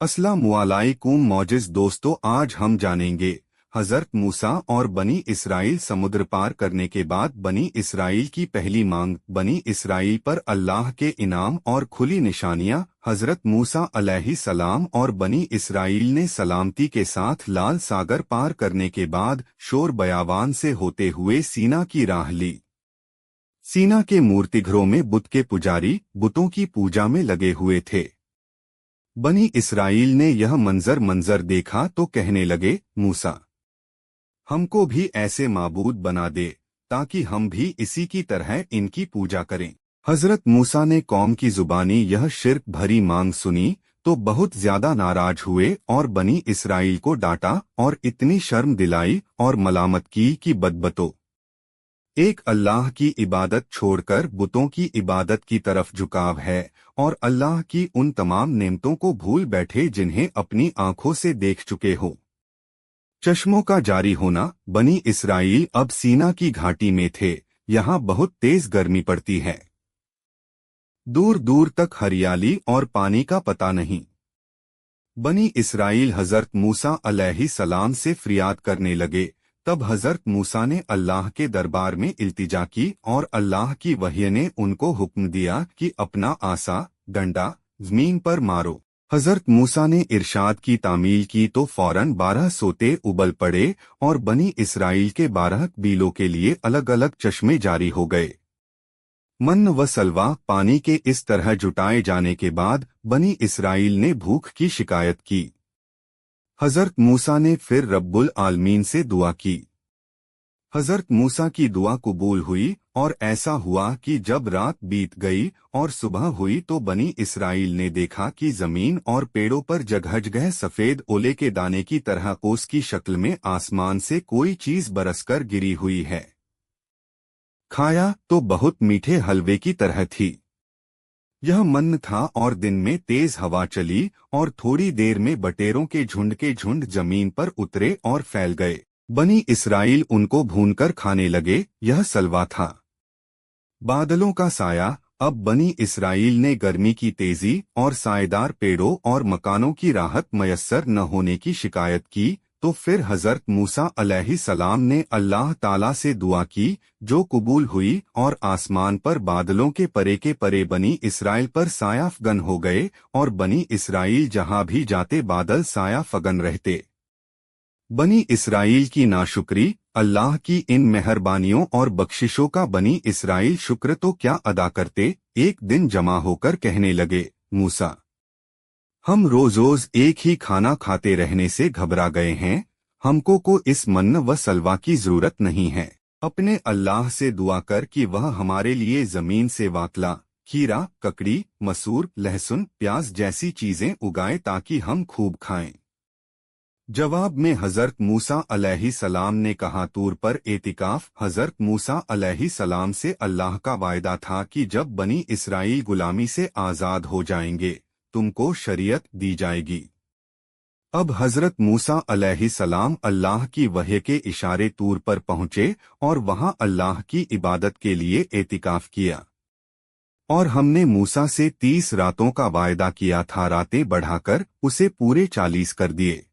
अस्सलाम वालेकुम मौजिज़ दोस्तों, आज हम जानेंगे हज़रत मूसा और बनी इसराइल समुद्र पार करने के बाद बनी इसराइल की पहली मांग। बनी इसराइल पर अल्लाह के इनाम और खुली निशानियां। हज़रत मूसा अलैहिस्सलाम और बनी इसराइल ने सलामती के साथ लाल सागर पार करने के बाद शोर बयावान से होते हुए सीना की राह ली। सीना के मूर्तिघरों में बुत के पुजारी बुतों की पूजा में लगे हुए थे। बनी इसराइल ने यह मंजर देखा तो कहने लगे, मूसा, हमको भी ऐसे माबूद बना दे ताकि हम भी इसी की तरह इनकी पूजा करें। हजरत मूसा ने कौम की जुबानी यह शिर्क भरी मांग सुनी तो बहुत ज्यादा नाराज हुए और बनी इसराइल को डांटा और इतनी शर्म दिलाई और मलामत की कि बदबतो एक अल्लाह की इबादत छोड़कर बुतों की इबादत की तरफ झुकाव है और अल्लाह की उन तमाम नेमतों को भूल बैठे जिन्हें अपनी आंखों से देख चुके हो। चश्मों का जारी होना। बनी इसराइल अब सीना की घाटी में थे। यहाँ बहुत तेज गर्मी पड़ती है। दूर दूर तक हरियाली और पानी का पता नहीं। बनी इसराइल हजरत मूसा अलैहिस्सलाम से फरियाद करने लगे। तब हजरत मूसा ने अल्लाह के दरबार में इल्तिजा की और अल्लाह की वही ने उनको हुक्म दिया कि अपना आसा डंडा जमीन पर मारो। हजरत मूसा ने इरशाद की तामील की तो फौरन 12 सोते उबल पड़े और बनी इसराइल के 12 कबीलों के लिए अलग अलग चश्मे जारी हो गए। मन व सलवा पानी के इस तरह जुटाए जाने के बाद बनी इसराइल ने भूख की शिकायत की। हजरत मूसा ने फिर रब्बुल आलमीन से दुआ की। हजरत मूसा की दुआ कबूल हुई और ऐसा हुआ कि जब रात बीत गई और सुबह हुई तो बनी इसराइल ने देखा कि जमीन और पेड़ों पर जगह जगह सफेद ओले के दाने की तरह ओस की शक्ल में आसमान से कोई चीज बरसकर गिरी हुई है। खाया तो बहुत मीठे हलवे की तरह थी। यह मन्न था और दिन में तेज हवा चली और थोड़ी देर में बटेरों के झुंड जमीन पर उतरे और फैल गए। बनी इसराइल उनको भूनकर खाने लगे। यह सलवा था। बादलों का साया। अब बनी इसराइल ने गर्मी की तेजी और सायेदार पेड़ों और मकानों की राहत मयस्सर न होने की शिकायत की तो फिर हजरत मूसा अलैहिस्सलाम ने अल्लाह ताला से दुआ की जो कबूल हुई और आसमान पर बादलों के परे बनी इसराइल पर साया फगन हो गए और बनी इसराइल जहां भी जाते बादल साया फगन रहते। बनी इसराइल की नाशुक्री। अल्लाह की इन मेहरबानियों और बख्शिशों का बनी इसराइल शुक्र तो क्या अदा करते। एक दिन जमा होकर कहने लगे, मूसा, हम रोज एक ही खाना खाते रहने से घबरा गए हैं। हमको को इस मन्न व सलवा की जरूरत नहीं है। अपने अल्लाह से दुआ कर कि वह हमारे लिए जमीन से वाकला, खीरा, ककड़ी, मसूर, लहसुन, प्याज जैसी चीजें उगाए ताकि हम खूब खाएं। जवाब में हजरत मूसा अलैहिस्सलाम ने कहा, तूर पर एतिकाफ। हजरत मूसा अलैहिस्सलाम से अल्लाह का वायदा था कि जब बनी इसराइल गुलामी से आजाद हो जाएंगे तुमको शरीयत दी जाएगी। अब हजरत मूसा अलैहिस्सलाम अल्लाह की वही के इशारे तूर पर पहुंचे और वहां अल्लाह की इबादत के लिए एतिकाफ किया। और हमने मूसा से 30 रातों का वायदा किया था, रातें बढ़ाकर उसे पूरे 40 कर दिए।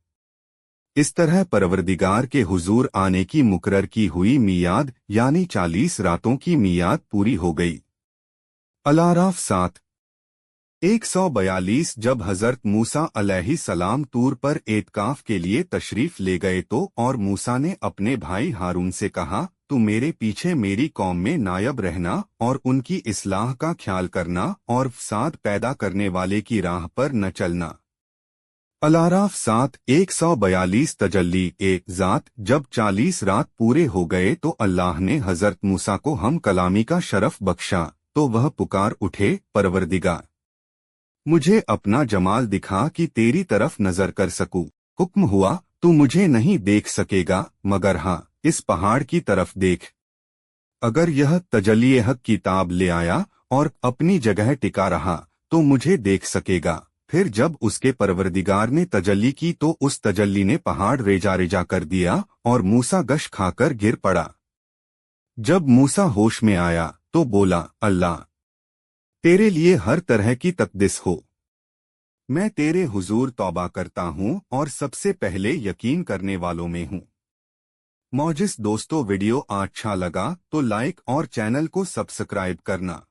इस तरह परवरदिगार के हुजूर आने की मुकर्रर की हुई मियाद यानी 40 रातों की मियाद पूरी हो गई। अल-आराफ 7 142। जब हजरत मूसा अलैहिस्सलाम तूर पर एतकाफ के लिए तशरीफ ले गए तो और मूसा ने अपने भाई हारून से कहा, तू मेरे पीछे मेरी कौम में नायब रहना और उनकी इस्लाह का ख्याल करना और फसाद पैदा करने वाले की राह पर न चलना। अल-आराफ 7 142 तजल्ली ज़ात। जब 40 रात पूरे हो गए तो अल्लाह ने हजरत मूसा को हम कलामी का शरफ बख्शा तो वह पुकार उठे, परवरदिगार, मुझे अपना जमाल दिखा कि तेरी तरफ नजर कर सकूं। हुक्म हुआ, तू मुझे नहीं देख सकेगा मगर हाँ, इस पहाड़ की तरफ देख। अगर यह तजल्ली हक की ताब ले आया और अपनी जगह टिका रहा तो मुझे देख सकेगा। फिर जब उसके परवरदिगार ने तजल्ली की तो उस तजल्ली ने पहाड़ रेजा रेजा कर दिया और मूसा गश खाकर गिर पड़ा। जब मूसा होश में आया तो बोला, अल्लाह, तेरे लिए हर तरह की तकदीस हो। मैं तेरे हुजूर तौबा करता हूँ और सबसे पहले यकीन करने वालों में हूँ। मौजिज़ दोस्तों, वीडियो अच्छा लगा तो लाइक और चैनल को सब्सक्राइब करना।